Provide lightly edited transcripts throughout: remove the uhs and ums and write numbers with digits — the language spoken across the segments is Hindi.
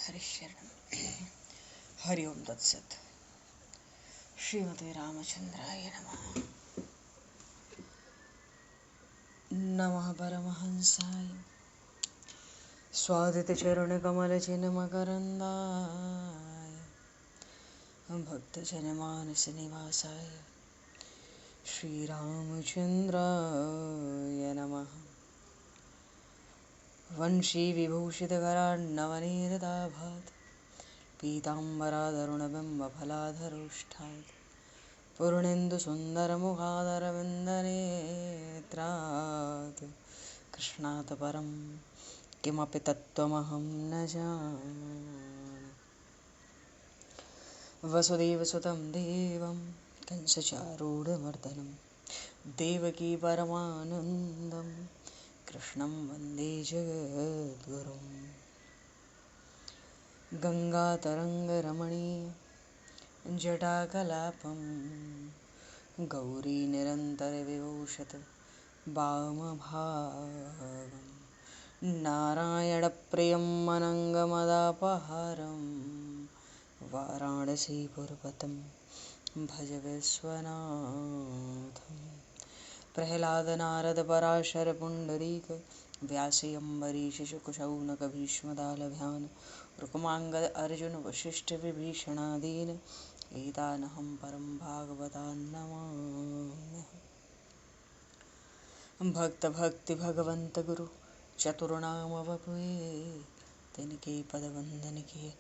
हरिशरण हरि ओम तत्सत। श्रीमते रामचंद्राय नमः। नमः परमहंसाय स्वादितचरणकमलचिन्मकरन्दाय भक्तजनमानसनिवासाय श्रीरामचन्द्राय नमः। वंशीविभूषितकरान्नवनीरदाभात् पीताम्बराधरुणबिम्बफलाधरोष्ठात् पूर्णेन्दुसुन्दरमुखादरविन्दनेत्रात् कृष्णात् परं किमपि तत्त्वमहं न जाने। वसुदेवसुतं देवं कंसचारूढमर्दनं देवकी परमानन्दं कृष्णं वन्दे जगद्गुरुं। गङ्गातरङ्गरमणीय जटाकलापं गौरीनिरन्तरविभूषत वामभागं नारायणप्रियं अनङ्गमदापहारं वाराणसीपुरपतं भज विश्वनाथं। प्रह्लादनारदपराशरपुण्डरीक व्यासि अम्बरीशशुकशौनकभीष्मदालभ्यान् रुक्माङ्गद अर्जुन वसिष्ठविभीषणादीन् एतानहं परं भागवतान् नमाम्यहम्। भक्त भक्ति भगवंत गुरु चतुर्नाम वपुए तिनके पद वंदन किए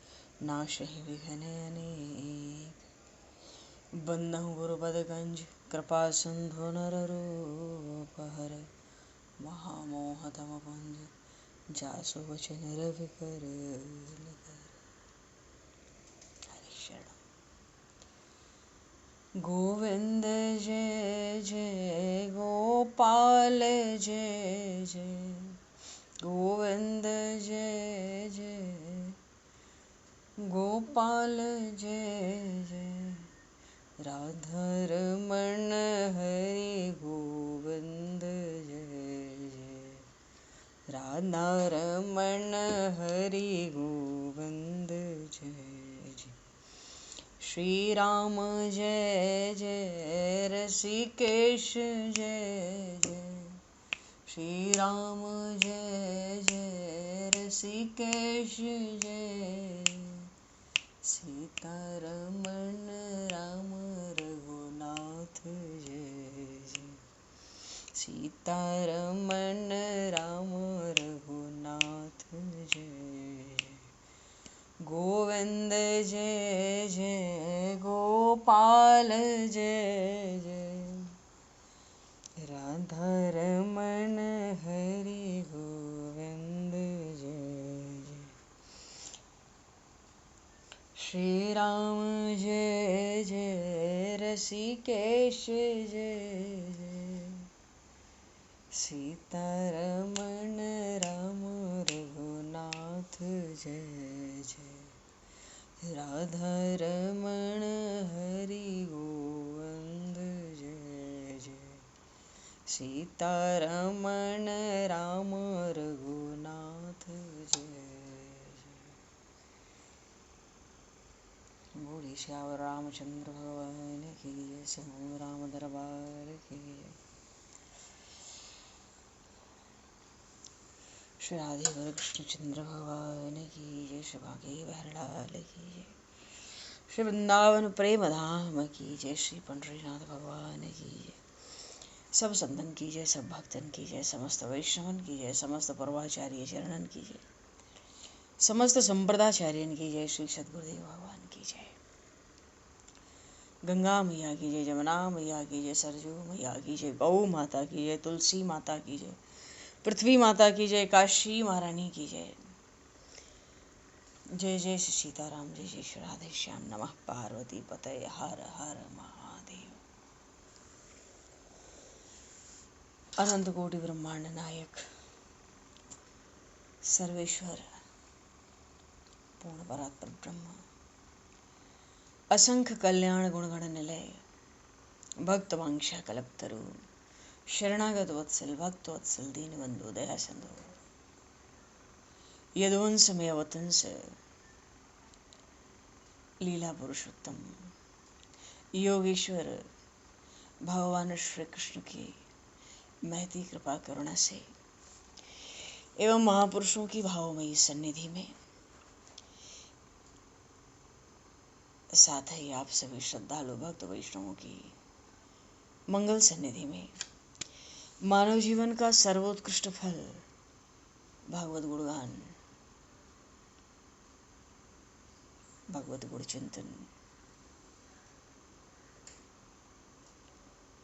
नाशहि विघ्न अनेक। बंदहु गुरुपद गंज कृपा सिंधु नररूप हर महामोह तम पुंज जासु वचन रवि कर। गोविंद जय जय गोपाल जय जय गोविंद जय जय गोपाल जय जय राधारमण हरि गोविंद जय जय राधारमण हरि गोविंद जय जय। श्री राम जय जय ऋषिकेश जय जय श्री राम जय जय ऋषिकेश जय सीतारमण राम रघुनाथ जय जय सीतारमण राम रघुनाथ जय जय। गोविंद जय जय गोपाल जय जय राधारमण हरि गोविंद जय जय। श्री राम जय जय ऋषिकेश जय जय सीतारमण राम रघुनाथ जय जय राधारमण हरि गोविंद जय जय सीतारमण राम रघुनाथ जय जय। बोले श्याम रामचंद्र भगवान की जय। समूह राम दरबार की जय। श्री राधे कृष्णचंद्र भगवान की जय। श्री भागे बहरलाल की जय। श्री वृंदावन प्रेम धाम की जय। श्री पंडरीनाथ भगवान की जय। सब संतन की जय, सब भक्तन की जय, समस्त वैष्णवन की जय, समस्त पूर्वाचार्य चरणन की जय, समस्त संप्रदाचार्यन की जय। श्री सद्गुरुदेव भगवान की जय। गंगा मैया की जय, जमुना मैया की जय, सरजू मैया की जय, गौ माता की जय, तुलसी माता की जय, पृथ्वी माता की जय, काशी महारानी की जय। जय जय श्री सीताराम, जय जय श्री राधे श्याम। नमः पार्वती पतये हर हर महादेव। अनंत कोटि ब्रह्मांड नायक सर्वेश्वर पूर्ण परात्पर ब्रह्म असंख्य कल्याण गुणगण निलय भक्त वांछा कल्पतरु शरणागत वत्सल भक्त वत्सल दीनबंधु दया सिंधु यदुवंश में अवतंस लीला पुरुषोत्तम योगेश्वर भगवान श्री कृष्ण की महती कृपा करुणा से एवं महापुरुषों की भावमयी सन्निधि में, साथ ही आप सभी श्रद्धालु भक्त वैष्णवों की मंगल सन्निधि में, मानव जीवन का सर्वोत्कृष्ट फल भागवत गुणगान, भगवत गुण चिंतन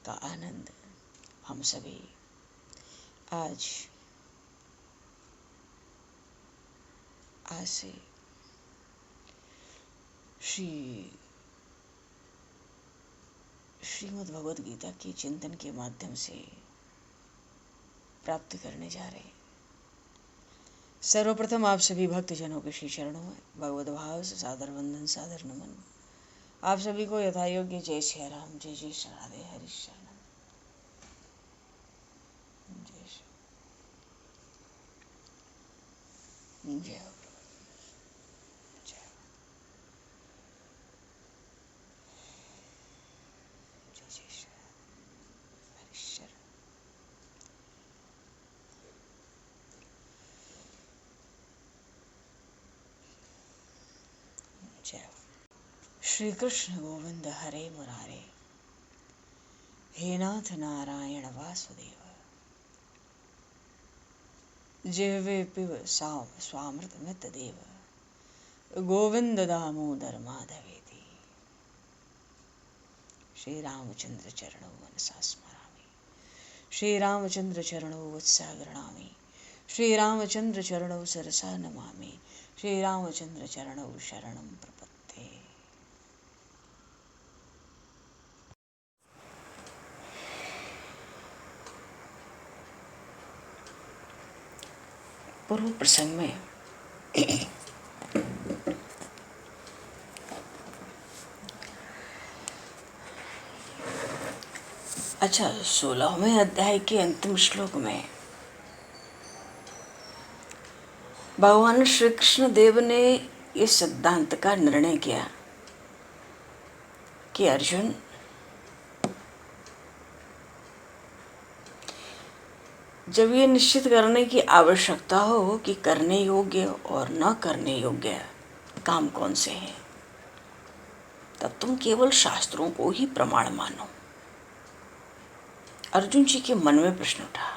का आनंद हम सभी आज से श्रीमद् भगवद गीता के चिंतन के माध्यम से प्राप्त करने जा रहे हैं। सर्वप्रथम आप सभी भक्तजनों के श्री चरणों में भगवत भाव से सादर वंदन, सादर नमन। आप सभी को यथा योग्य जय श्री राम, जय जय श्री राधे, हरि शरणम, जय जय जय श्री कृष्ण गोविंद हरे मुरारे, हे नाथ नारायण वासुदेव, जिह्वे पिब स्वामृतमित देव, गोविंद दामोदर माधवेति। श्री रामचंद्र चरणौ मनसा स्मरामि, श्री रामचंद्र चरणौ वत्सा गृह्णामि, श्री रामचंद्र चरणौ सरसा नमामि, श्री रामचंद्र चरणौ शरणं प्रपद्ये। पूर्व प्रसंग में अच्छा 16वें अध्याय के अंतिम श्लोक में भगवान श्री कृष्ण देव ने इस सिद्धांत का निर्णय किया कि अर्जुन, जब ये निश्चित करने की आवश्यकता हो कि करने योग्य और न करने योग्य काम कौन से हैं, तब तुम केवल शास्त्रों को ही प्रमाण मानो। अर्जुन जी के मन में प्रश्न उठा,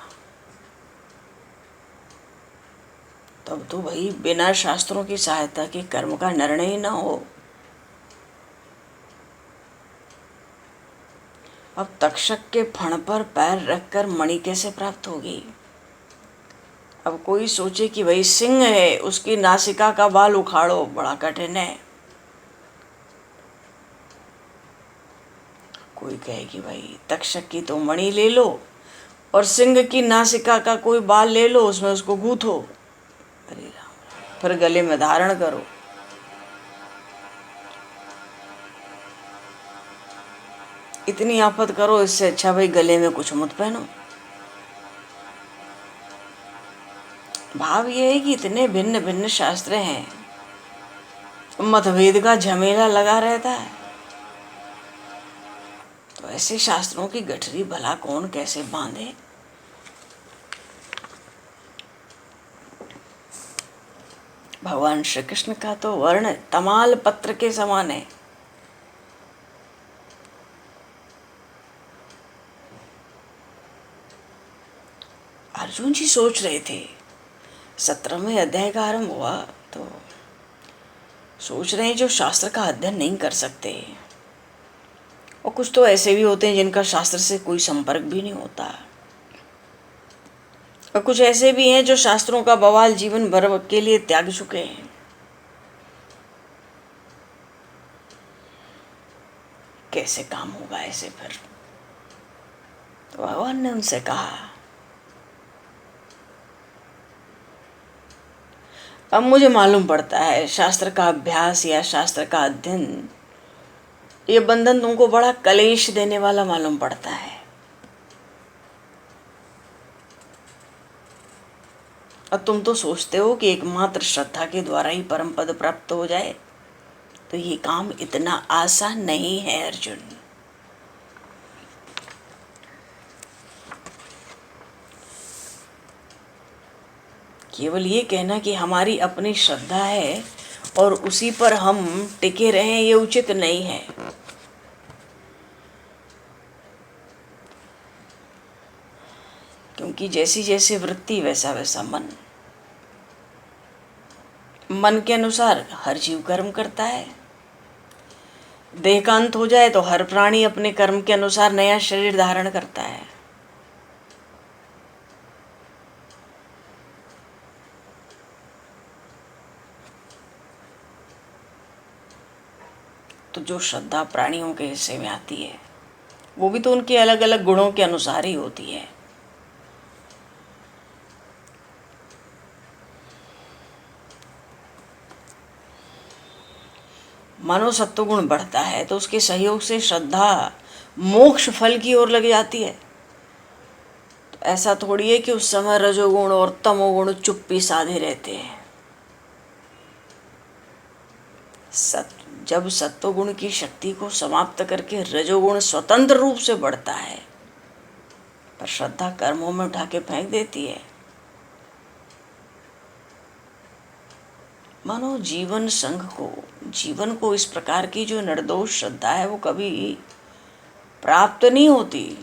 तब तो भाई बिना शास्त्रों की सहायता के कर्म का निर्णय ही ना हो। अब तक्षक के फण पर पैर रखकर मणि कैसे प्राप्त होगी? अब कोई सोचे कि भाई सिंह है, उसकी नासिका का बाल उखाड़ो, बड़ा कठिन है। कोई कहे कि भाई तक्षक की तो मणि ले लो और सिंह की नासिका का कोई बाल ले लो, उसमें उसको गूथो, अरे राम, फिर गले में धारण करो। इतनी आफत करो, इससे अच्छा भाई गले में कुछ मत पहनो। भाव ये है कि इतने भिन्न भिन्न शास्त्र हैं, मतभेद का झमेला लगा रहता है, तो ऐसे शास्त्रों की गठरी भला कौन कैसे बांधे? भगवान श्री कृष्ण का तो वर्ण तमाल पत्र के समान है। अर्जुन जी सोच रहे थे, 17वें अध्याय का आरंभ हुआ तो सोच रहे हैं जो शास्त्र का अध्ययन नहीं कर सकते, और कुछ तो ऐसे भी होते हैं जिनका शास्त्र से कोई संपर्क भी नहीं होता, और कुछ ऐसे भी हैं जो शास्त्रों का बवाल जीवन भर के लिए त्याग चुके हैं। कैसे काम होगा ऐसे? फिर तो भगवान ने उनसे कहा, अब मुझे मालूम पड़ता है शास्त्र का अभ्यास या शास्त्र का अध्ययन, ये बंधन तुमको बड़ा कलेश देने वाला मालूम पड़ता है। और तुम तो सोचते हो कि एकमात्र श्रद्धा के द्वारा ही परम पद प्राप्त हो जाए, तो ये काम इतना आसान नहीं है अर्जुन। केवल ये कहना कि हमारी अपनी श्रद्धा है और उसी पर हम टिके रहें, ये उचित नहीं है। क्योंकि जैसी जैसी वृत्ति वैसा वैसा मन। मन के अनुसार हर जीव कर्म करता है। देह का अंत हो जाए तो हर प्राणी अपने कर्म के अनुसार नया शरीर धारण करता है। तो जो श्रद्धा प्राणियों के हिस्से में आती है वो भी तो उनके अलग अलग गुणों के अनुसार ही होती है। मानो सत्वगुण बढ़ता है तो उसके सहयोग से श्रद्धा मोक्ष फल की ओर लग जाती है। तो ऐसा थोड़ी है कि उस समय रजोगुण और तमोगुण चुप्पी साधे रहते हैं। जब सत्वगुण की शक्ति को समाप्त करके रजोगुण स्वतंत्र रूप से बढ़ता है, पर श्रद्धा कर्मों में उठा के फेंक देती है। मानो जीवन को इस प्रकार की जो निर्दोष श्रद्धा है वो कभी प्राप्त नहीं होती।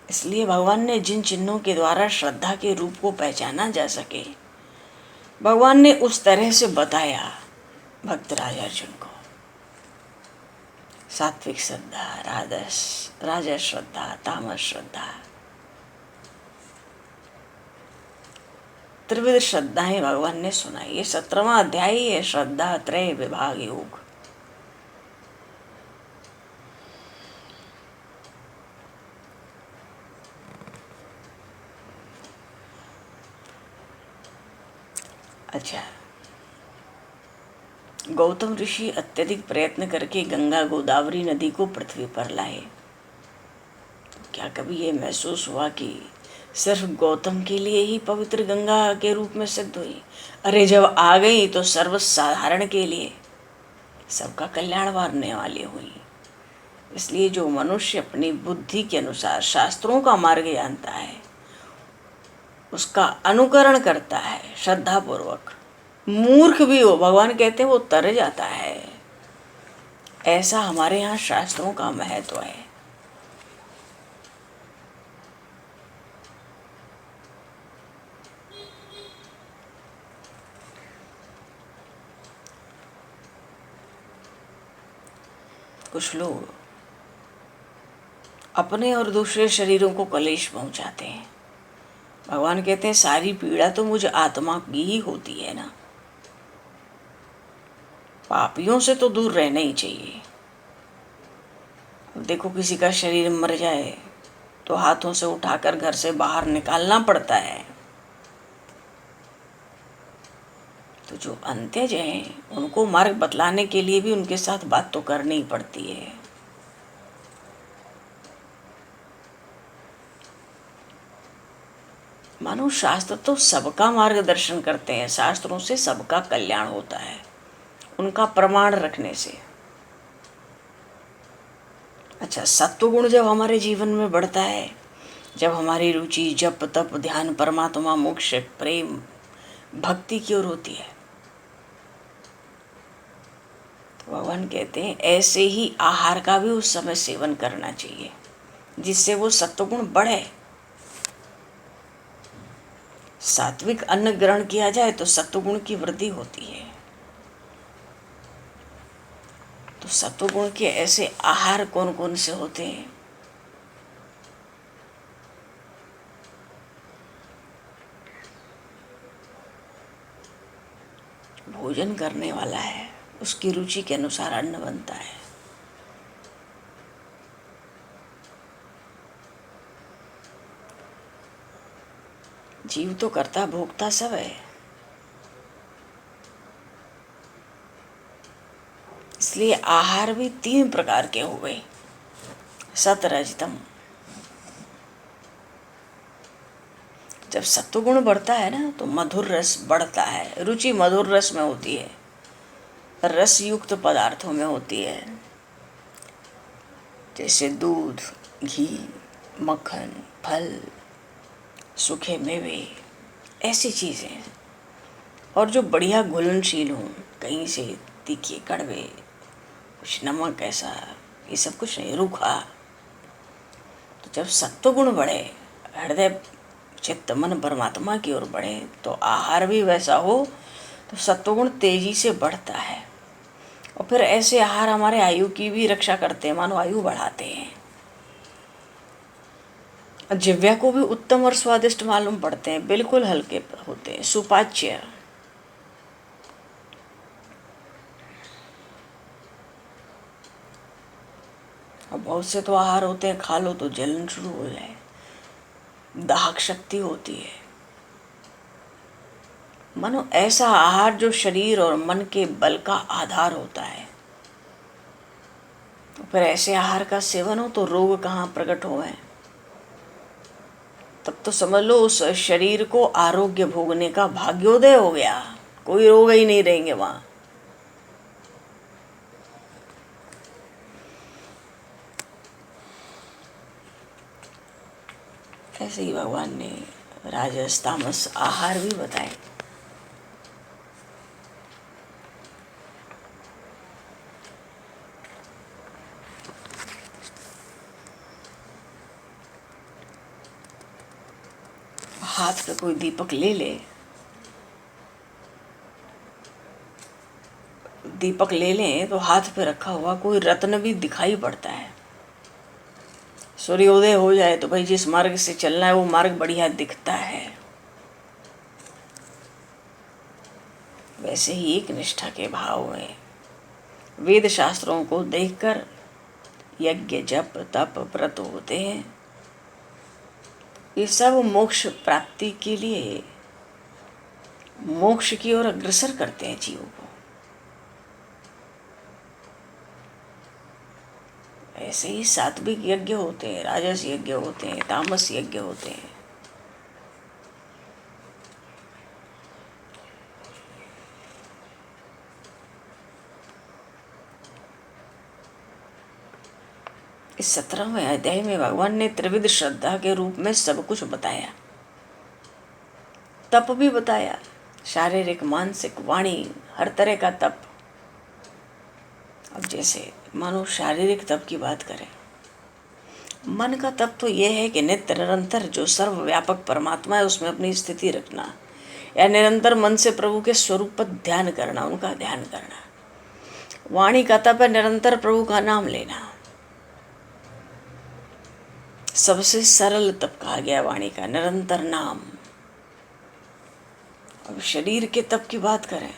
इसलिए भगवान ने जिन चिन्हों के द्वारा श्रद्धा के रूप को पहचाना जा सके, भगवान ने उस तरह से बताया भक्तराज अर्जुन को। सात्विक श्रद्धा, राजस श्रद्धा, तामस श्रद्धा, त्रिविध श्रद्धाएं भगवान ने सुनाई। ये 17वां अध्याय है श्रद्धा त्रय विभाग योग। अच्छा, गौतम ऋषि अत्यधिक प्रयत्न करके गंगा गोदावरी नदी को पृथ्वी पर लाए। तो क्या कभी ये महसूस हुआ कि सिर्फ गौतम के लिए ही पवित्र गंगा के रूप में सिद्ध हुई? अरे जब आ गई तो सर्वसाधारण के लिए, सबका कल्याण करने वाली हुई। इसलिए जो मनुष्य अपनी बुद्धि के अनुसार शास्त्रों का मार्ग जानता है, उसका अनुकरण करता है श्रद्धापूर्वक, मूर्ख भी हो भगवान कहते हैं वो तर जाता है। ऐसा हमारे यहाँ शास्त्रों का महत्व है। कुछ लोग अपने और दूसरे शरीरों को कलेश पहुंचाते हैं। भगवान कहते हैं सारी पीड़ा तो मुझे आत्मा की ही होती है ना। पापियों से तो दूर रहना ही चाहिए। अब देखो किसी का शरीर मर जाए तो हाथों से उठाकर घर से बाहर निकालना पड़ता है। तो जो अंत्यज हैं उनको मार्ग बतलाने के लिए भी उनके साथ बात तो करनी ही पड़ती है। मानो शास्त्र तो सबका मार्गदर्शन करते हैं, शास्त्रों से सबका कल्याण होता है उनका प्रमाण रखने से। अच्छा, सत्वगुण जब हमारे जीवन में बढ़ता है, जब हमारी रुचि जप तप ध्यान परमात्मा मोक्ष प्रेम भक्ति की ओर होती है, तो भगवान कहते हैं ऐसे ही आहार का भी उस समय सेवन करना चाहिए जिससे वो सत्वगुण बढ़े। सात्विक अन्न ग्रहण किया जाए तो सत्वगुण की वृद्धि होती है। तो सत्वगुण के ऐसे आहार कौन कौन से होते हैं? भोजन करने वाला है उसकी रुचि के अनुसार अन्न बनता है। जीव तो करता भोगता सब है। इसलिए आहार भी 3 प्रकार के हुए, सत रज तम। जब सत्वगुण बढ़ता है ना तो मधुर रस बढ़ता है। रुचि मधुर रस में होती है, रस युक्त पदार्थों में होती है, जैसे दूध, घी, मक्खन, फल, सूखे मेवे, ऐसी चीज़ें। और जो बढ़िया घुलनशील हों, कहीं से तीखे कड़वे, कुछ नमक ऐसा, ये सब कुछ नहीं, रूखा। तो जब सत्वगुण बढ़े, हृदय चित्त मन परमात्मा की ओर बढ़े, तो आहार भी वैसा हो तो सत्वगुण तेजी से बढ़ता है। और फिर ऐसे आहार हमारे आयु की भी रक्षा करते हैं, मानो आयु बढ़ाते हैं। जिह्वा को भी उत्तम और स्वादिष्ट मालूम पड़ते हैं, बिल्कुल हल्के होते हैं, सुपाच्य। और बहुत से तो आहार होते हैं, खा लो तो जलन शुरू हो जाए, दाहक शक्ति होती है। मानो ऐसा आहार जो शरीर और मन के बल का आधार होता है। तो फिर ऐसे आहार का सेवन हो तो रोग कहाँ प्रकट हुए। तब तो समझ लो उस शरीर को आरोग्य भोगने का भाग्योदय हो गया, कोई रोग ही नहीं रहेंगे वहां। ऐसे ही भगवान ने राजस तामस आहार भी बताए। हाथ पे कोई दीपक ले ले, दीपक ले लें तो हाथ पे रखा हुआ कोई रत्न भी दिखाई पड़ता है। सूर्योदय हो जाए तो भाई जिस मार्ग से चलना है वो मार्ग बढ़िया दिखता है। वैसे ही एक निष्ठा के भाव में वेद शास्त्रों को देखकर यज्ञ जप तप व्रत होते हैं। ये सब मोक्ष प्राप्ति के लिए मोक्ष की ओर अग्रसर करते हैं जीवों को। ऐसे ही सात्विक यज्ञ होते हैं, राजस यज्ञ होते हैं, तामस यज्ञ होते हैं। इस 17वें अध्याय में भगवान ने त्रिविध श्रद्धा के रूप में सब कुछ बताया। तप भी बताया, शारीरिक मानसिक वाणी हर तरह का तप। अब जैसे मानो शारीरिक तप की बात करें, मन का तप तो यह है कि नित्य निरंतर जो सर्वव्यापक परमात्मा है उसमें अपनी स्थिति रखना, या निरंतर मन से प्रभु के स्वरूप पर ध्यान करना, उनका ध्यान करना। वाणी का तप है निरंतर प्रभु का नाम लेना, सबसे सरल तप कहा गया वाणी का, निरंतर नाम। अब शरीर के तप की बात करें,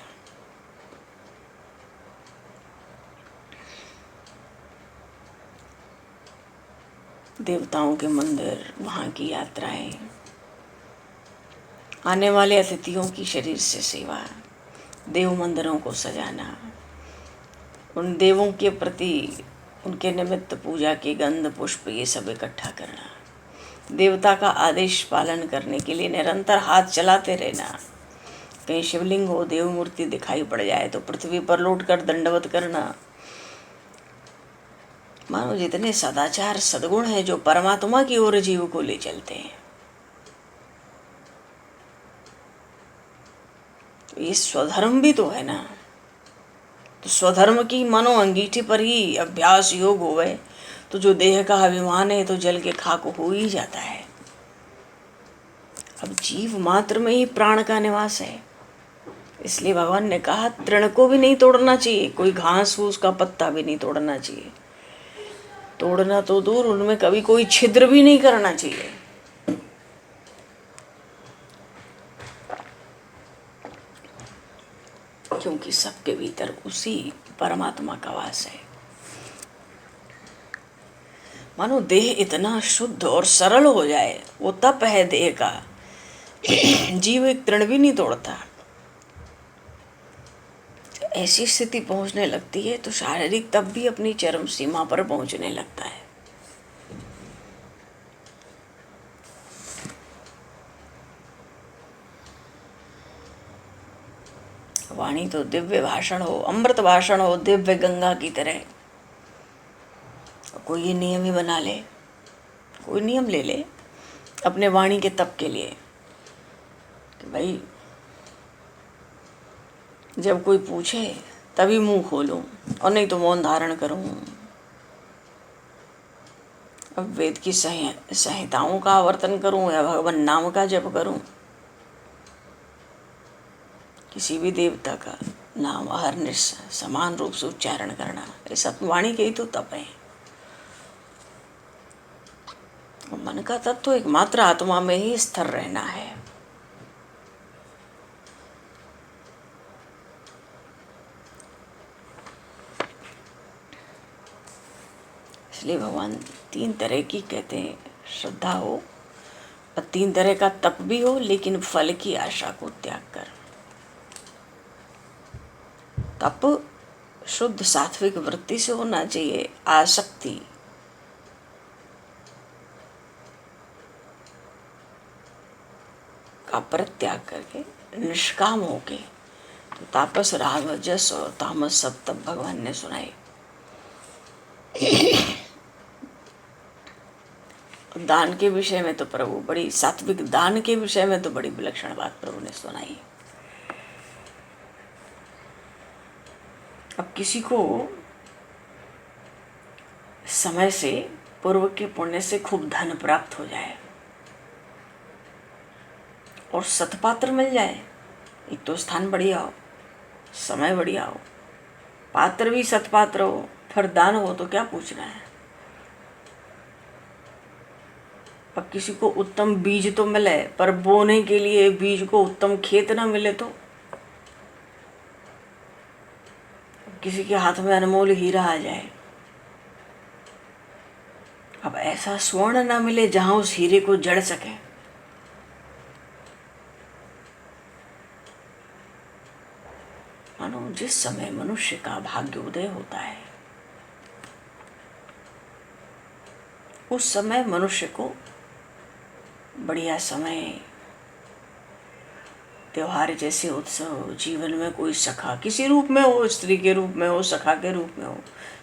देवताओं के मंदिर, वहाँ की यात्राएं, आने वाले अतिथियों की शरीर से सेवा, देव मंदिरों को सजाना, उन देवों के प्रति उनके निमित्त पूजा के गंध पुष्प ये सब इकट्ठा करना, देवता का आदेश पालन करने के लिए निरंतर हाथ चलाते रहना। कहीं शिवलिंग हो, देव मूर्ति दिखाई पड़ जाए तो पृथ्वी पर लौट कर दंडवत करना। मानो जितने सदाचार सद्गुण हैं जो परमात्मा की ओर जीव को ले चलते हैं, तो ये स्वधर्म भी तो है ना। तो स्वधर्म की मानो अंगीठी पर ही अभ्यास योग हो गए तो जो देह का अभिमान है तो जल के खाक हो ही जाता है। अब जीव मात्र में ही प्राण का निवास है, इसलिए भगवान ने कहा तृण को भी नहीं तोड़ना चाहिए, कोई घास फूस का पत्ता भी नहीं तोड़ना चाहिए। तोड़ना तो दूर, उनमें कभी कोई छिद्र भी नहीं करना चाहिए। क्योंकि सबके भीतर उसी परमात्मा का वास है। मानो देह इतना शुद्ध और सरल हो जाए, वो तप है देह का। जीव एक तृण भी नहीं तोड़ता। ऐसी स्थिति पहुंचने लगती है तो शारीरिक तप भी अपनी चरम सीमा पर पहुंचने लगता है। वाणी तो दिव्य भाषण हो, अमृत भाषण हो, दिव्य गंगा की तरह। कोई ये नियम ही बना ले, कोई नियम ले ले अपने वाणी के तप के लिए कि भाई जब कोई पूछे तभी मुंह खोलूं और नहीं तो मौन धारण करूं। अब वेद की संहिताओं का आवर्तन करूं या भगवान नाम का जप करूं, किसी भी देवता का नाम अहरनिश समान रूप से उच्चारण करना, ये सब वाणी के ही तो तप है। मन का तत्व तो एकमात्र आत्मा में ही स्थिर रहना है। इसलिए भगवान 3 तरह की कहते हैं श्रद्धा हो और 3 तरह का तप भी हो, लेकिन फल की आशा को त्याग कर। तप शुद्ध सात्विक वृत्ति से होना चाहिए, आसक्ति का परित्याग करके निष्काम होके। तो तापस राजस और तामस सब तप भगवान ने सुनाए। दान के विषय में तो प्रभु बड़ी, सात्विक दान के विषय में तो बड़ी विलक्षण बात प्रभु ने सुनाई। अब किसी को समय से पूर्व के पुण्य से खूब धन प्राप्त हो जाए और सतपात्र मिल जाए, एक तो स्थान बढ़िया हो, समय बढ़िया हो, पात्र भी सतपात्र हो, फिर दान हो तो क्या पूछना है। अब किसी को उत्तम बीज तो मिले पर बोने के लिए बीज को उत्तम खेत ना मिले तो, किसी के हाथ में अनमोल हीरा आ जाए, अब ऐसा स्वर्ण ना मिले जहां उस हीरे को जड़ सके, मानो जिस समय मनुष्य का भाग्योदय होता है उस समय मनुष्य को बढ़िया समय, त्योहार जैसे उत्सव, जीवन में कोई सखा किसी रूप में हो, स्त्री के रूप में हो, सखा के रूप में हो,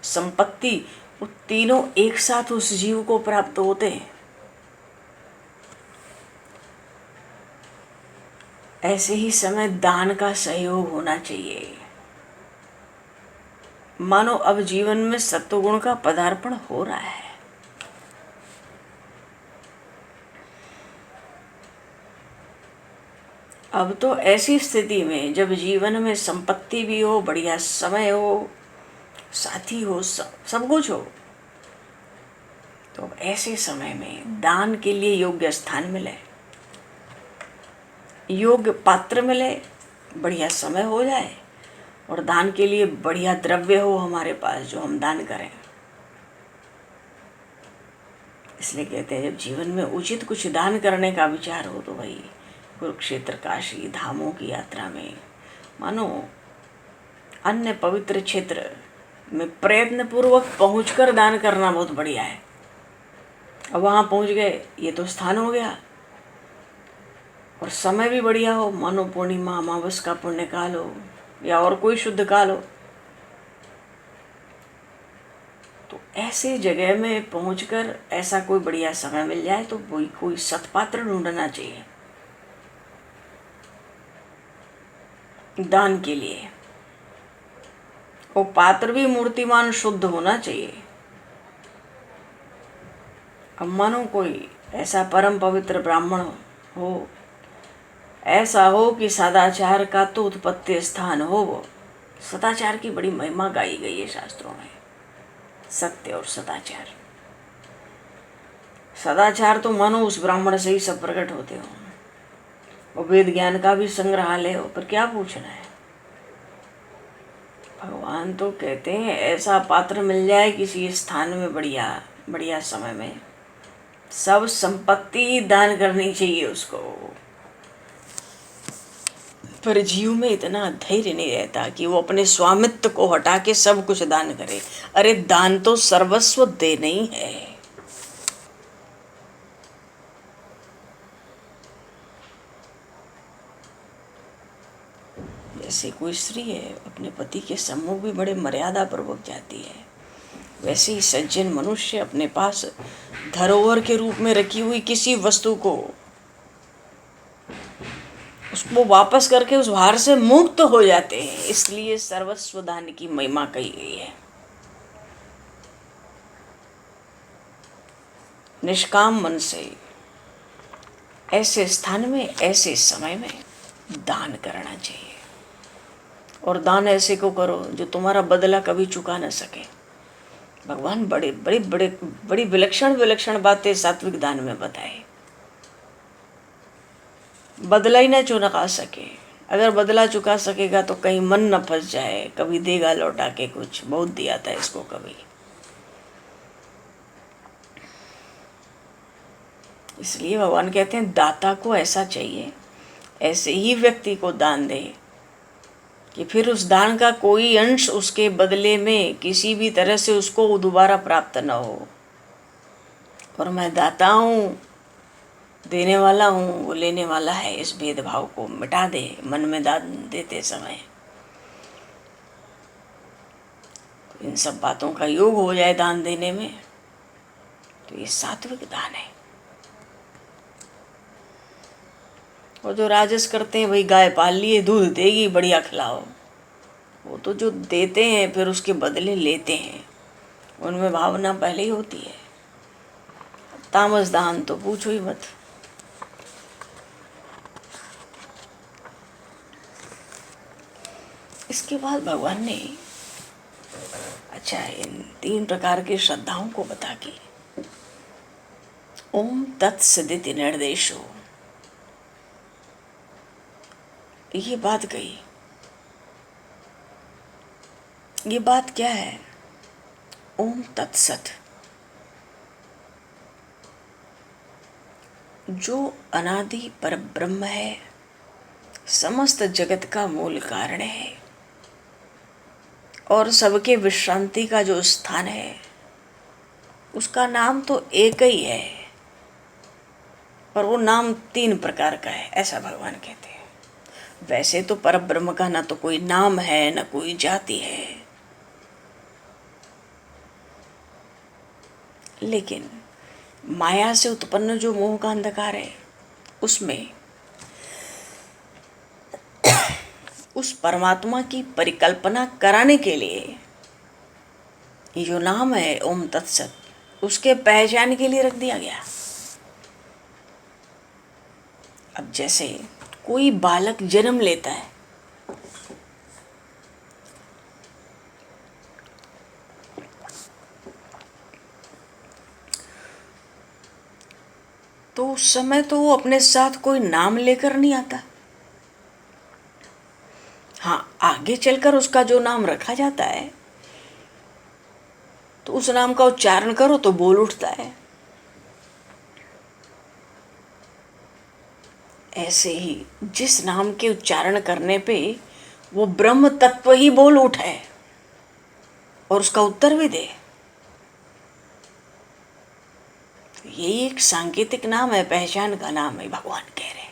संपत्ति, वो तीनों एक साथ उस जीव को प्राप्त होते हैं। ऐसे ही समय दान का सहयोग होना चाहिए। मानो अब जीवन में सत्वगुण का पदार्पण हो रहा है। अब तो ऐसी स्थिति में जब जीवन में संपत्ति भी हो, बढ़िया समय हो, साथी हो, सब कुछ हो, तो ऐसे समय में दान के लिए योग्य स्थान मिले, योग्य पात्र मिले, बढ़िया समय हो जाए और दान के लिए बढ़िया द्रव्य हो हमारे पास जो हम दान करें। इसलिए कहते हैं जब जीवन में उचित कुछ दान करने का विचार हो तो भाई कुरुक्षेत्र, काशी धामों की यात्रा में, मानो अन्य पवित्र क्षेत्र में प्रयत्न पूर्वक पहुंचकर दान करना बहुत बढ़िया है। अब वहां पहुंच गए, ये तो स्थान हो गया और समय भी बढ़िया हो, मानो पूर्णिमा अमावस का पुण्य काल हो या और कोई शुद्ध काल हो, तो ऐसे जगह में पहुंचकर ऐसा कोई बढ़िया समय मिल जाए तो कोई सत्पात्र ढूंढना चाहिए दान के लिए। वो पात्र भी मूर्तिमान शुद्ध होना चाहिए। अब मानो कोई ऐसा परम पवित्र ब्राह्मण हो, ऐसा हो कि सदाचार का तो उत्पत्ति स्थान हो। वो सदाचार की बड़ी महिमा गाई गई है शास्त्रों में, सत्य और सदाचार। सदाचार तो मानो उस ब्राह्मण से ही सब प्रकट होते हो, और वेद ज्ञान का भी संग्रहालय हो, पर क्या पूछना है। भगवान तो कहते हैं ऐसा पात्र मिल जाए किसी स्थान में, बढ़िया बढ़िया समय में, सब संपत्ति दान करनी चाहिए उसको। पर जीव में इतना धैर्य नहीं रहता कि वो अपने स्वामित्व को हटा के सब कुछ दान करे। अरे दान तो सर्वस्व देना ही है। जैसे कोई स्त्री है अपने पति के सम्मुख भी बड़े मर्यादा पूर्वक जाती है, वैसे ही सज्जन मनुष्य अपने पास धरोहर के रूप में रखी हुई किसी वस्तु को उसको वापस करके उस भार से मुक्त हो जाते हैं। इसलिए सर्वस्व दान की महिमा कही गई है। निष्काम मन से ऐसे स्थान में ऐसे समय में दान करना चाहिए। और दान ऐसे को करो जो तुम्हारा बदला कभी चुका न सके। भगवान बड़ी विलक्षण विलक्षण बातें सात्विक दान में बताए। बदला ही न चुका सके, अगर बदला चुका सकेगा तो कहीं मन न फंस जाए, कभी देगा लौटा के कुछ, बहुत दिया था इसको कभी। इसलिए भगवान कहते हैं दाता को ऐसा चाहिए, ऐसे ही व्यक्ति को दान दे कि फिर उस दान का कोई अंश उसके बदले में किसी भी तरह से उसको दोबारा प्राप्त न हो। और मैं दाता हूँ, देने वाला हूँ, वो लेने वाला है, इस भेदभाव को मिटा दे मन में दान देते समय। इन सब बातों का योग हो जाए दान देने में, तो ये सात्विक दान है। और जो राजस करते हैं, भाई गाय पाल लिए, दूध देगी, बढ़िया खिलाओ, वो तो जो देते हैं फिर उसके बदले लेते हैं, उनमें भावना पहले ही होती है। तामस दान तो पूछो ही मत। इसके बाद भगवान ने इन 3 प्रकार की श्रद्धाओं को बता के ओम तत्सदिति निर्देशो, ये बात कही। ये बात क्या है? ओम तत्सत, जो अनादि पर ब्रह्म है, समस्त जगत का मूल कारण है और सबके विश्रांति का जो स्थान है, उसका नाम तो एक ही है, पर वो नाम 3 प्रकार का है, ऐसा भगवान कहते हैं। वैसे तो परब्रह्म का ना तो कोई नाम है, ना कोई जाति है, लेकिन माया से उत्पन्न जो मोह का अंधकार है, उसमें उस परमात्मा की परिकल्पना कराने के लिए ये जो नाम है ओम तत्सत, उसके पहचान के लिए रख दिया गया। अब जैसे कोई बालक जन्म लेता है, तो उस समय तो वो अपने साथ कोई नाम लेकर नहीं आता। हाँ, आगे चलकर उसका जो नाम रखा जाता है तो उस नाम का उच्चारण करो तो बोल उठता है। ऐसे ही जिस नाम के उच्चारण करने पे वो ब्रह्म तत्व ही बोल उठे और उसका उत्तर भी दे, तो यही एक सांकेतिक नाम है, पहचान का नाम है, भगवान कह रहे हैं।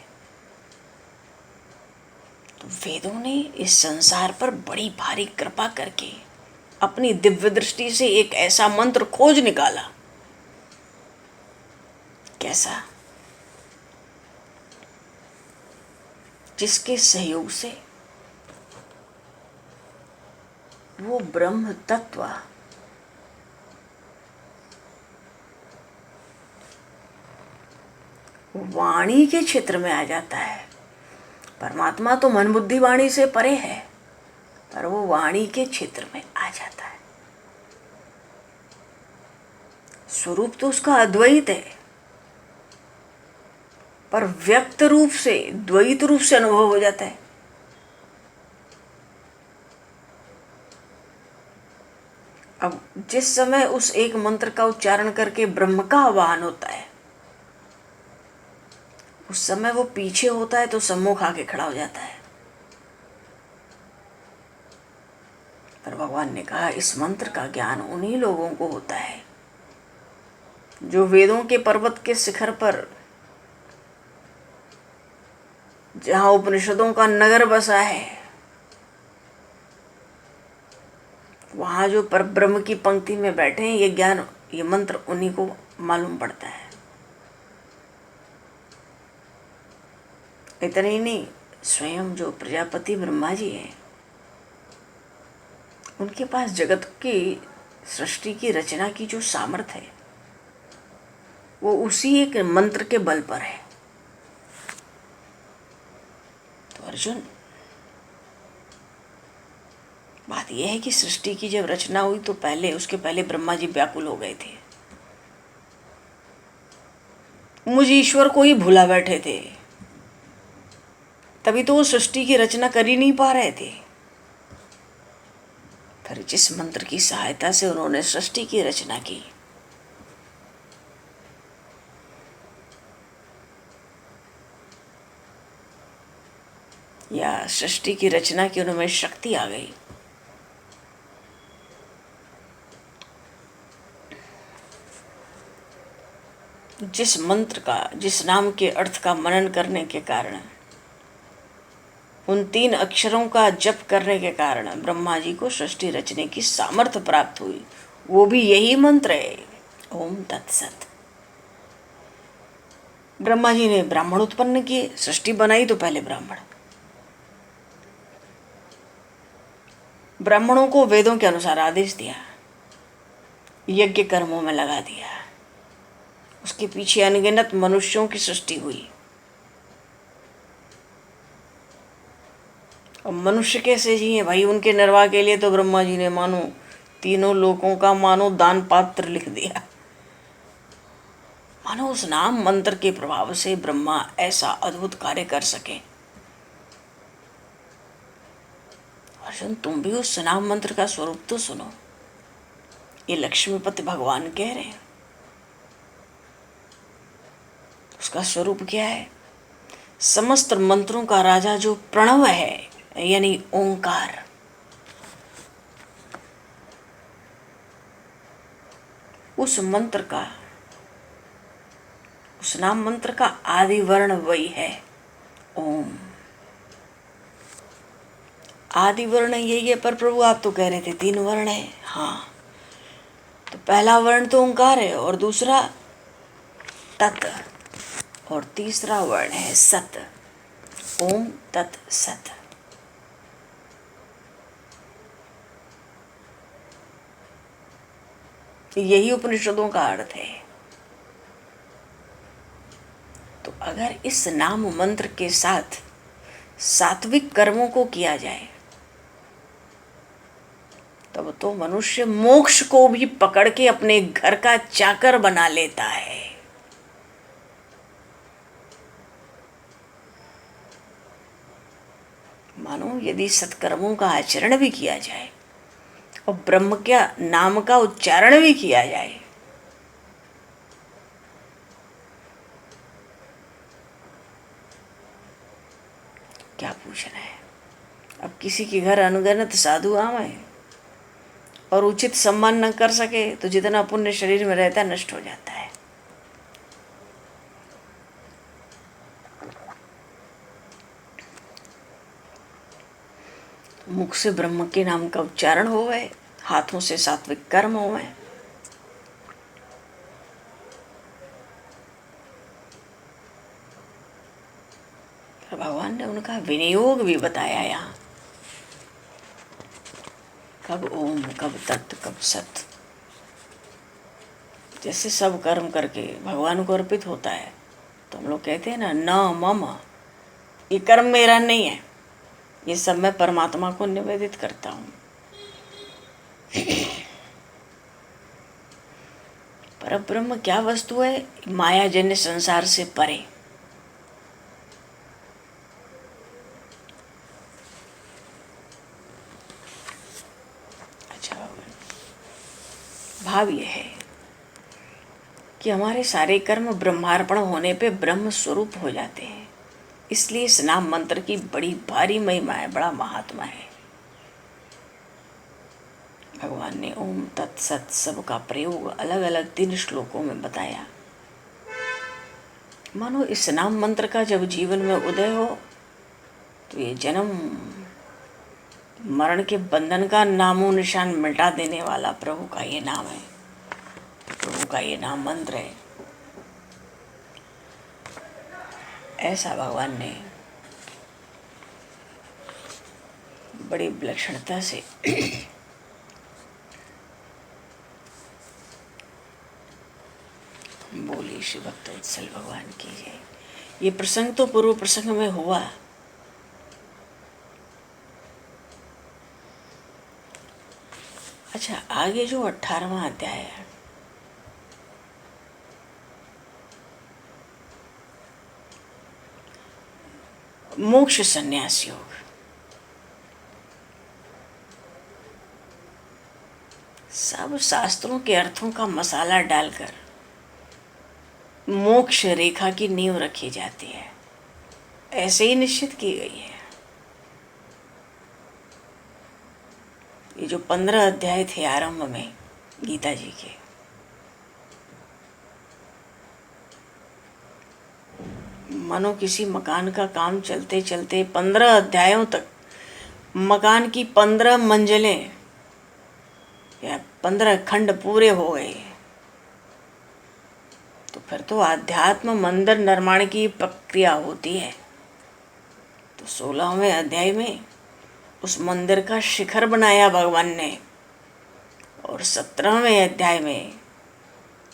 तो वेदों ने इस संसार पर बड़ी भारी कृपा करके अपनी दिव्य दृष्टि से एक ऐसा मंत्र खोज निकाला। कैसा? जिसके सहयोग से वो ब्रह्म तत्व वाणी के क्षेत्र में आ जाता है। परमात्मा तो मन बुद्धि वाणी से परे है, पर वो वाणी के क्षेत्र में आ जाता है। स्वरूप तो उसका अद्वैत है, पर व्यक्त रूप से द्वैत रूप से अनुभव हो जाता है। अब जिस समय उस एक मंत्र का उच्चारण करके ब्रह्म का आवाहन होता है, उस समय वो पीछे होता है तो सम्मुख आके खड़ा हो जाता है। पर भगवान ने कहा इस मंत्र का ज्ञान उन्हीं लोगों को होता है जो वेदों के पर्वत के शिखर पर, जहाँ उपनिषदों का नगर बसा है, वहाँ जो परब्रह्म की पंक्ति में बैठे हैं, ये ज्ञान, ये मंत्र उन्हीं को मालूम पड़ता है। इतना ही नहीं, स्वयं जो प्रजापति ब्रह्मा जी हैं, उनके पास जगत की सृष्टि की रचना की जो सामर्थ्य है, वो उसी एक मंत्र के बल पर है। तो अर्जुन, बात यह है कि सृष्टि की जब रचना हुई तो उसके पहले ब्रह्मा जी व्याकुल हो गए थे, मुझ ईश्वर को ही भुला बैठे थे, तभी तो वो सृष्टि की रचना कर ही नहीं पा रहे थे। फिर जिस मंत्र की सहायता से उन्होंने सृष्टि की रचना की, या सृष्टि की रचना की उनमें शक्ति आ गई, जिस मंत्र का, जिस नाम के अर्थ का मनन करने के कारण, उन 3 अक्षरों का जप करने के कारण ब्रह्मा जी को सृष्टि रचने की सामर्थ्य प्राप्त हुई, वो भी यही मंत्र है, ओम तत्सत। ब्रह्मा जी ने ब्राह्मण उत्पन्न किए, सृष्टि बनाई तो पहले ब्राह्मणों को वेदों के अनुसार आदेश दिया, यज्ञ कर्मों में लगा दिया, उसके पीछे अनगिनत मनुष्यों की सृष्टि हुई। अब मनुष्य कैसे जिए भाई, उनके निर्वाह के लिए तो ब्रह्मा जी ने मानो 3 लोकों का मानो दान पात्र लिख दिया। मानो उस नाम मंत्र के प्रभाव से ब्रह्मा ऐसा अद्भुत कार्य कर सके। अर्जुन, तुम भी उस नाम मंत्र का स्वरूप तो सुनो। ये लक्ष्मीपति भगवान कह रहे हैं, उसका स्वरूप क्या है? समस्त मंत्रों का राजा जो प्रणव है, यानी ओंकार, उस मंत्र का, उस नाम मंत्र का आदि वर्ण वही है, ओम। आदि वर्ण यही है, पर प्रभु आप तो कह रहे थे 3 वर्ण है। हाँ, तो पहला वर्ण तो ओंकार है, और दूसरा तत्, और तीसरा वर्ण है सत, ओम तत् सत। यही उपनिषदों का अर्थ है। तो अगर इस नाम मंत्र के साथ सात्विक कर्मों को किया जाए, तब तो मनुष्य मोक्ष को भी पकड़ के अपने घर का चाकर बना लेता है। मानो यदि सत्कर्मों का आचरण भी किया जाए और ब्रह्म के नाम का उच्चारण भी किया जाए, क्या पूछना है। अब किसी के घर अनुगणित साधु आवे और उचित सम्मान न कर सके तो जितना पुण्य शरीर में रहता है नष्ट हो जाता है। मुख से ब्रह्म के नाम का उच्चारण होवे, हाथों से सात्विक कर्म होवे, भगवान ने उनका विनियोग भी बताया यहाँ, कब ओम, कब तत्, कब सत। जैसे सब कर्म करके भगवान को अर्पित होता है, तो हम लोग कहते हैं ना, न मम, ये कर्म मेरा नहीं है, ये सब मैं परमात्मा को निवेदित करता हूँ। पर ब्रह्म क्या वस्तु है? मायाजन्य संसार से परे। अच्छा, भाव यह है कि हमारे सारे कर्म ब्रह्मार्पण होने पे ब्रह्म स्वरूप हो जाते हैं। इसलिए इस नाम मंत्र की बड़ी भारी महिमा है, बड़ा महात्मा है। भगवान ने ओम तत्सत सब का प्रयोग अलग अलग 3 श्लोकों में बताया। मानो इस नाम मंत्र का जब जीवन में उदय हो तो ये जन्म मरण के बंधन का नामो निशान मिटा देने वाला प्रभु का ये नाम है, प्रभु का ये नाम मंत्र है। ऐसा भगवान ने बड़ी विलक्षणता से बोली। श्री भक्तवत्सल भगवान की जय। ये प्रसंग तो पूर्व प्रसंग में हुआ। अच्छा, आगे जो 18वां अध्याय है, मोक्ष संन्यास योग। सब शास्त्रों के अर्थों का मसाला डालकर मोक्ष रेखा की नींव रखी जाती है, ऐसे ही निश्चित की गई है। ये जो 15 अध्याय थे आरंभ में गीता जी के, मानो किसी मकान का काम चलते चलते 15 अध्यायों तक मकान की 15 मंजिलें या 15 खंड पूरे हो गए, तो फिर तो आध्यात्म मंदिर निर्माण की प्रक्रिया होती है। तो 16वें अध्याय में उस मंदिर का शिखर बनाया भगवान ने, और 17वें अध्याय में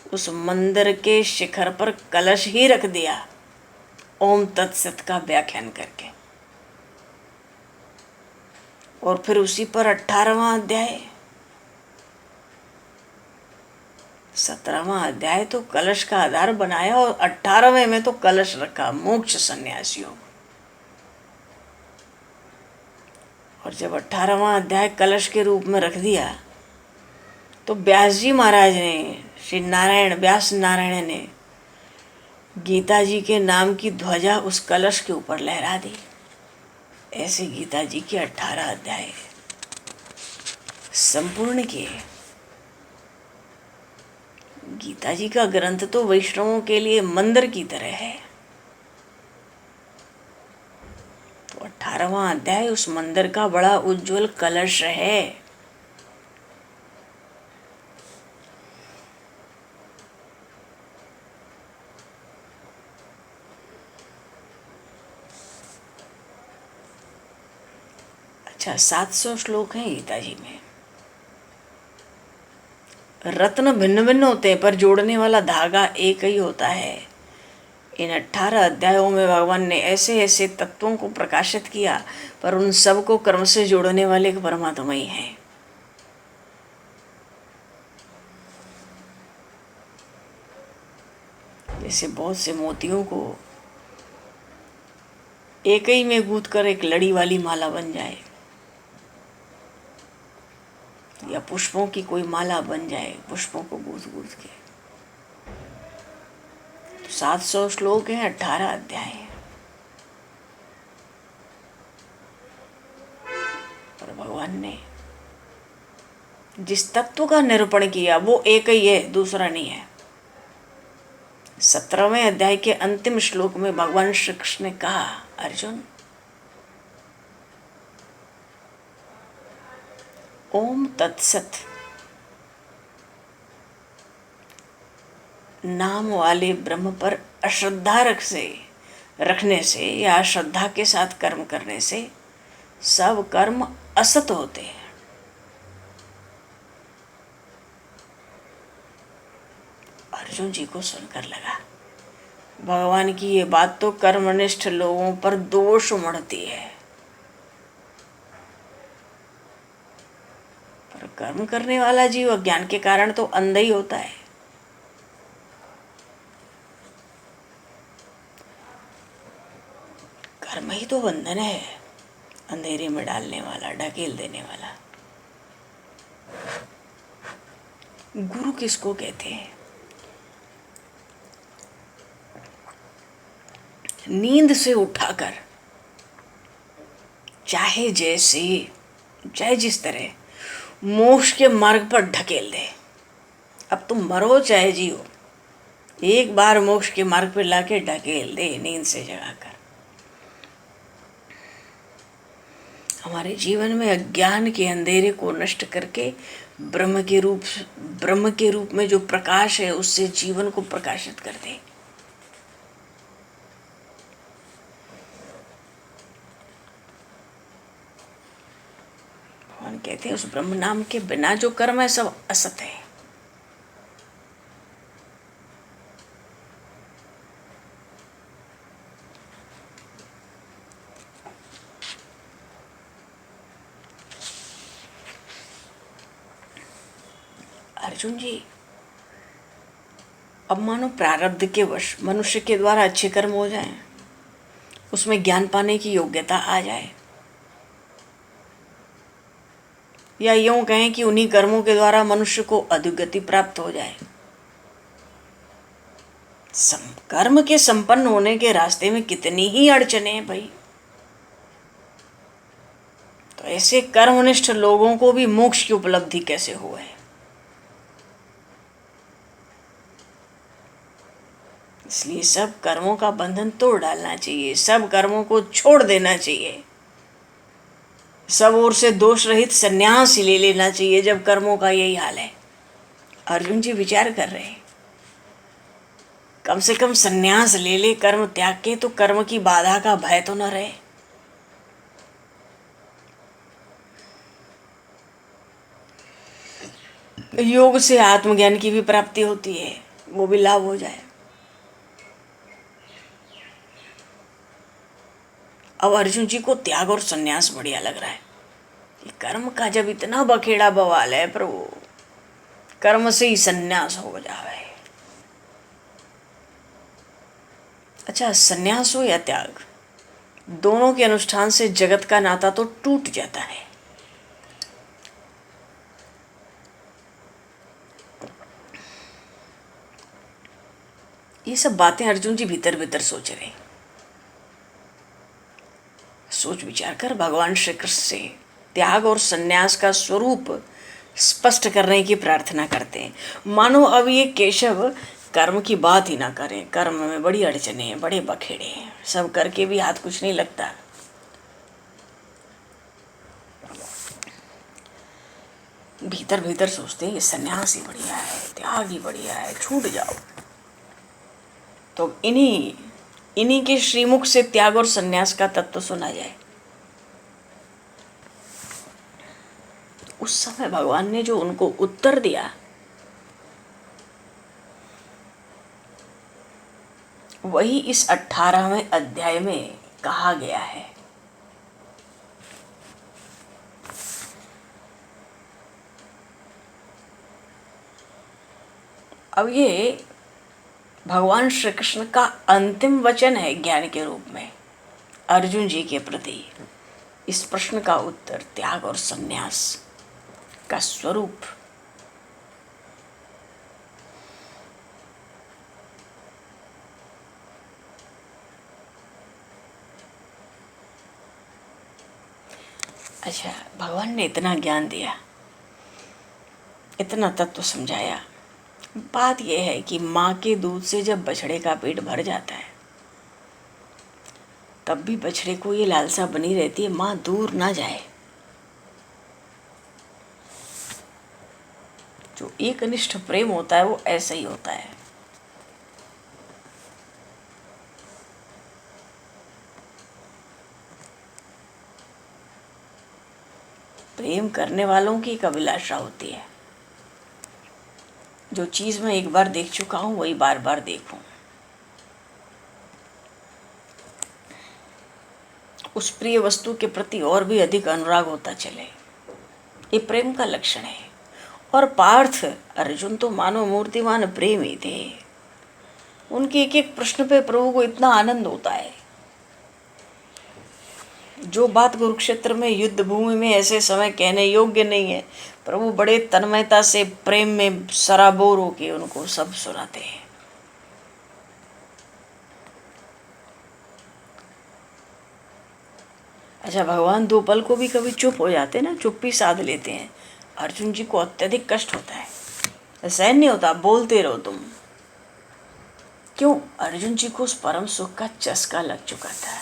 उस मंदिर के शिखर पर कलश ही रख दिया, ओम तत्सत का व्याख्यान करके। और फिर उसी पर 18वां अध्याय, 17वां अध्याय तो कलश का आधार बनाया, और 18वें में तो कलश रखा, मोक्ष संन्यास योग। और जब 18वां अध्याय कलश के रूप में रख दिया, तो व्यास जी महाराज ने, श्री नारायण व्यास नारायण ने गीता जी के नाम की ध्वजा उस कलश के ऊपर लहरा दी। ऐसे गीता जी के 18 अध्याय संपूर्ण किए। गीता जी का ग्रंथ तो वैष्णवों के लिए मंदिर की तरह है, तो 18वां अध्याय उस मंदिर का बड़ा उज्जवल कलश है। अच्छा, 700 श्लोक हैं गीता जी में। रत्न भिन्न भिन्न होते हैं, पर जोड़ने वाला धागा एक ही होता है। इन 18 अध्यायों में भगवान ने ऐसे ऐसे तत्वों को प्रकाशित किया, पर उन सब को कर्म से जोड़ने वाले एक परमात्मा ही हैं। जैसे बहुत से मोतियों को एक ही में गूंथ कर एक लड़ी वाली माला बन जाए, या पुष्पों की कोई माला बन जाए, पुष्पों को गूंथ गूंथ के। तो 700 श्लोक हैं, 18 अध्याय हैं। पर भगवान ने जिस तत्व का निरूपण किया वो एक ही है, दूसरा नहीं है। 17वें अध्याय के अंतिम श्लोक में भगवान श्री कृष्ण ने कहा, अर्जुन, ओम तत्सत नाम वाले ब्रह्म पर अश्रद्धा रखने से या श्रद्धा के साथ कर्म करने से सब कर्म असत होते हैं। अर्जुन जी को सुनकर लगा, भगवान की ये बात तो कर्मनिष्ठ लोगों पर दोष मढ़ती है, पर कर्म करने वाला जीव अज्ञान के कारण तो अंधा ही होता है। कर्म ही तो बंधन है, अंधेरे में डालने वाला, ढकेल देने वाला। गुरु किसको कहते हैं? नींद से उठाकर चाहे जिस तरह मोक्ष के मार्ग पर ढकेल दे। अब तुम मरो चाहे जियो, एक बार मोक्ष के मार्ग पर लाके ढकेल दे नींद से जगाकर। हमारे जीवन में अज्ञान के अंधेरे को नष्ट करके ब्रह्म के रूप में जो प्रकाश है उससे जीवन को प्रकाशित कर दे। भगवान कहते हैं उस ब्रह्म नाम के बिना जो कर्म है सब असत है। अर्जुन जी, अब मानो प्रारब्ध के वश मनुष्य के द्वारा अच्छे कर्म हो जाएं, उसमें ज्ञान पाने की योग्यता आ जाए, या यूं कहें कि उन्हीं कर्मों के द्वारा मनुष्य को अधोगति प्राप्त हो जाए। कर्म के संपन्न होने के रास्ते में कितनी ही अड़चने हैं भाई। तो ऐसे कर्मनिष्ठ लोगों को भी मोक्ष की उपलब्धि कैसे हुए? इसलिए सब कर्मों का बंधन तोड़ डालना चाहिए, सब कर्मों को छोड़ देना चाहिए, सब ओर से दोष रहित संन्यास ले लेना चाहिए जब कर्मों का यही हाल है। अर्जुन जी विचार कर रहे हैं, कम से कम संन्यास ले ले कर्म त्याग के, तो कर्म की बाधा का भय तो न रहे। योग से आत्मज्ञान की भी प्राप्ति होती है, वो भी लाभ हो जाए। अब अर्जुन जी को त्याग और संन्यास बढ़िया लग रहा है कि कर्म का जब इतना बखेड़ा बवाल है, प्रभु कर्म से ही संन्यास हो जाए। अच्छा, संन्यास हो या त्याग, दोनों के अनुष्ठान से जगत का नाता तो टूट जाता है। ये सब बातें अर्जुन जी भीतर भीतर सोच रहे, सोच विचार कर भगवान श्री कृष्ण से त्याग और संन्यास का स्वरूप स्पष्ट करने की प्रार्थना करते हैं। मानो अब ये केशव कर्म की बात ही ना करें, कर्म में बड़ी अड़चने हैं, बड़े बखेड़े हैं, सब करके भी हाथ कुछ नहीं लगता। भीतर भीतर सोचते हैं ये संन्यास ही बढ़िया है, त्याग ही बढ़िया है, छूट जाओ। तो इन्हीं के श्रीमुख से त्याग और संन्यास का तत्व सुना जाए। उस समय भगवान ने जो उनको उत्तर दिया, वही इस 18वें अध्याय में कहा गया है। अब ये भगवान श्री कृष्ण का अंतिम वचन है ज्ञान के रूप में अर्जुन जी के प्रति। इस प्रश्न का उत्तर त्याग और संन्यास का स्वरूप। अच्छा, भगवान ने इतना ज्ञान दिया, इतना तत्व समझाया। बात यह है कि माँ के दूध से जब बछड़े का पेट भर जाता है, तब भी बछड़े को ये लालसा बनी रहती है माँ दूर ना जाए। जो एकनिष्ठ प्रेम होता है वो ऐसा ही होता है। प्रेम करने वालों की एक अभिलाषा होती है, जो चीज मैं एक बार देख चुका हूं वही बार बार देखूं, उस प्रिय वस्तु के प्रति और भी अधिक अनुराग होता चले। ये प्रेम का लक्षण है। और पार्थ अर्जुन तो मानो मूर्तिमान प्रेम ही थे। उनके एक एक प्रश्न पे प्रभु को इतना आनंद होता है। जो बात कुरुक्षेत्र में युद्ध भूमि में ऐसे समय कहने योग्य नहीं है, प्रभु बड़े तन्मयता से प्रेम में सराबोर होके उनको सब सुनाते हैं। अच्छा, भगवान दो पल को भी कभी चुप हो जाते ना, चुप्पी साध लेते हैं। अर्जुन जी को अत्यधिक कष्ट होता है, सहन नहीं होता, बोलते रहो तुम। क्यों? अर्जुन जी को उस परम सुख का चस्का लग चुका था।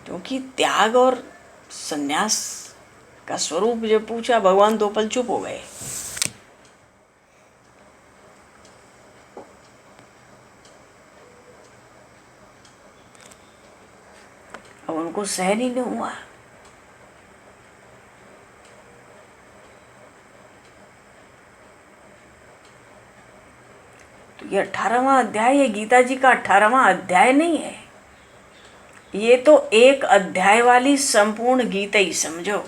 क्योंकि त्याग और संन्यास का स्वरूप जब पूछा, भगवान 2 पल चुप हो गए। अब उनको सहन ही नहीं हुआ। तो ये 18वां अध्याय, ये गीता जी का 18वां अध्याय नहीं है, ये तो एक अध्याय वाली संपूर्ण गीता ही समझो।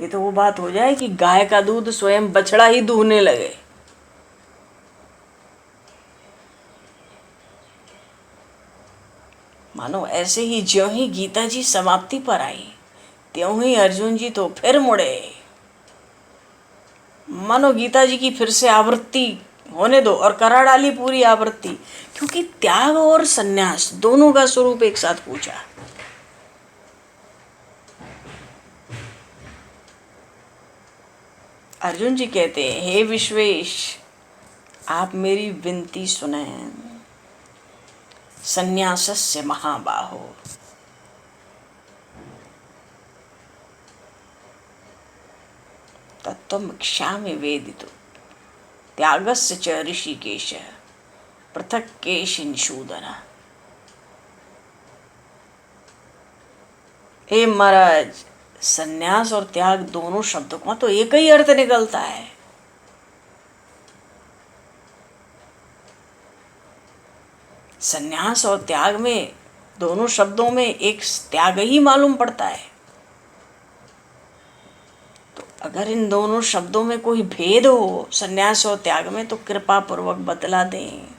ये तो वो बात हो जाए कि गाय का दूध स्वयं बछड़ा ही दूहने लगे। मानो ऐसे ही ज्यों ही गीता जी समाप्ति पर आई, त्यों ही अर्जुन जी तो फिर मुड़े। मानो गीता जी की फिर से आवृत्ति होने दो और करा डाली पूरी आवृत्ति, क्योंकि त्याग और संन्यास दोनों का स्वरूप एक साथ पूछा। अर्जुन जी कहते हैं, हे विश्वेश, आप मेरी विनती सुने। संन्यासस्य महाबाहो, तत्त्वं इच्छामि वेदितुम्, त्यागस्य च ऋषिकेश, पृथक् केशिनिषूदन। हे महाराज, संन्यास और त्याग दोनों शब्दों का तो एक ही अर्थ निकलता है। संन्यास और त्याग में, दोनों शब्दों में एक त्याग ही मालूम पड़ता है। तो अगर इन दोनों शब्दों में कोई भेद हो संन्यास और त्याग में, तो कृपा पूर्वक बतला दें।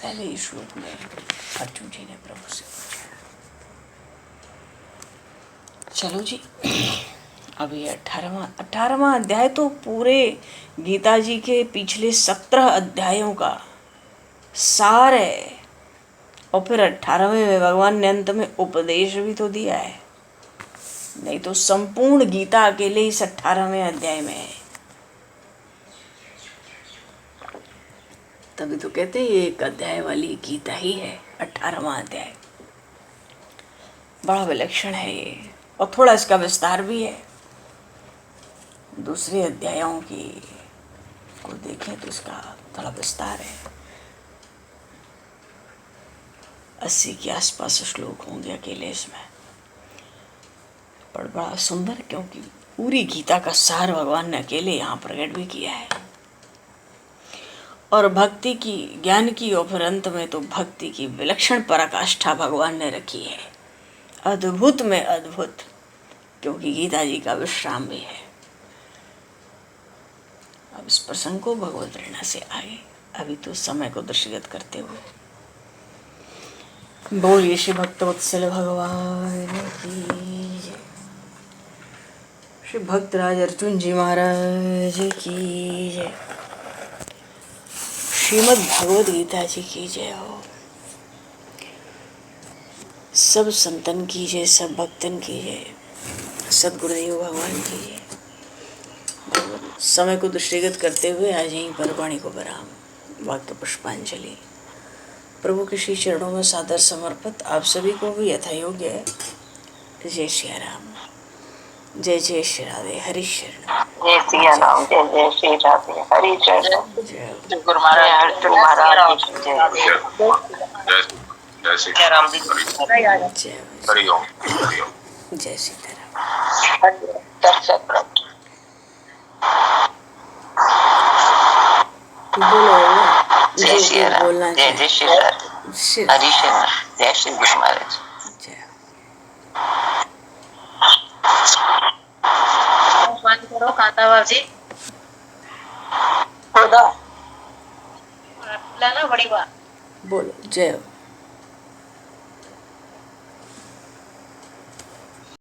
पहले ही श्लोक में अर्जुन जी ने प्रभु से पूछा। चलो जी, अब ये 18वां अध्याय तो पूरे गीता जी के पिछले 17 अध्यायों का सार है। और फिर 18वें में भगवान ने अंत में उपदेश भी तो दिया है, नहीं तो संपूर्ण गीता अकेले इस 18वें अध्याय में है। तभी तो कहते हैं ये एक अध्याय वाली गीता ही है 18वां अध्याय। बड़ा विलक्षण है ये, और थोड़ा इसका विस्तार भी है। दूसरे अध्यायों की को देखें तो इसका थोड़ा विस्तार है। 80 के आसपास श्लोक होंगे अकेले इसमें, पर बड़ा सुंदर, क्योंकि पूरी गीता का सार भगवान ने अकेले यहाँ प्रकट भी किया है। और भक्ति की, ज्ञान की, और फिर अंत में तो भक्ति की विलक्षण पराकाष्ठा भगवान ने रखी है, अद्भुत में अद्भुत, क्योंकि गीता जी का विश्राम भी है। अब इस प्रसंग को भगवत प्रेरणा से आगे अभी तो समय को दृष्टिगत करते हुए बोलिए श्री भक्तवत्सल भगवान की जय। श्री भक्तराज अर्जुन जी महाराज की जय। श्रीमद् भगवद गीता जी की जय हो। सब संतन की जय, सब भक्तन की जय, सद्गुरुदेव भगवान की जय। समय को दृष्टिगत करते हुए आज यहीं पर वाणी को विराम। वाक्य पुष्पांजलि प्रभु के श्री चरणों में सादर समर्पित। आप सभी को भी यथा योग्य है। जय श्री राम, जय जय श्री राधे, हरि शरण। जय सिया राम, जय जय श्री राधे, हरि शरण। जय गुरु महाराज, अर्जुन महाराज की जय। जय श्री राम जी, हरि ओम, जय सीताराम। बोलो जय श्री राम, जय जय श्री राधे, हरि शरण। जय श्री गुरु महाराज। बंद करो कांता बाबू जी। ना बड़ी बात बोलो जय।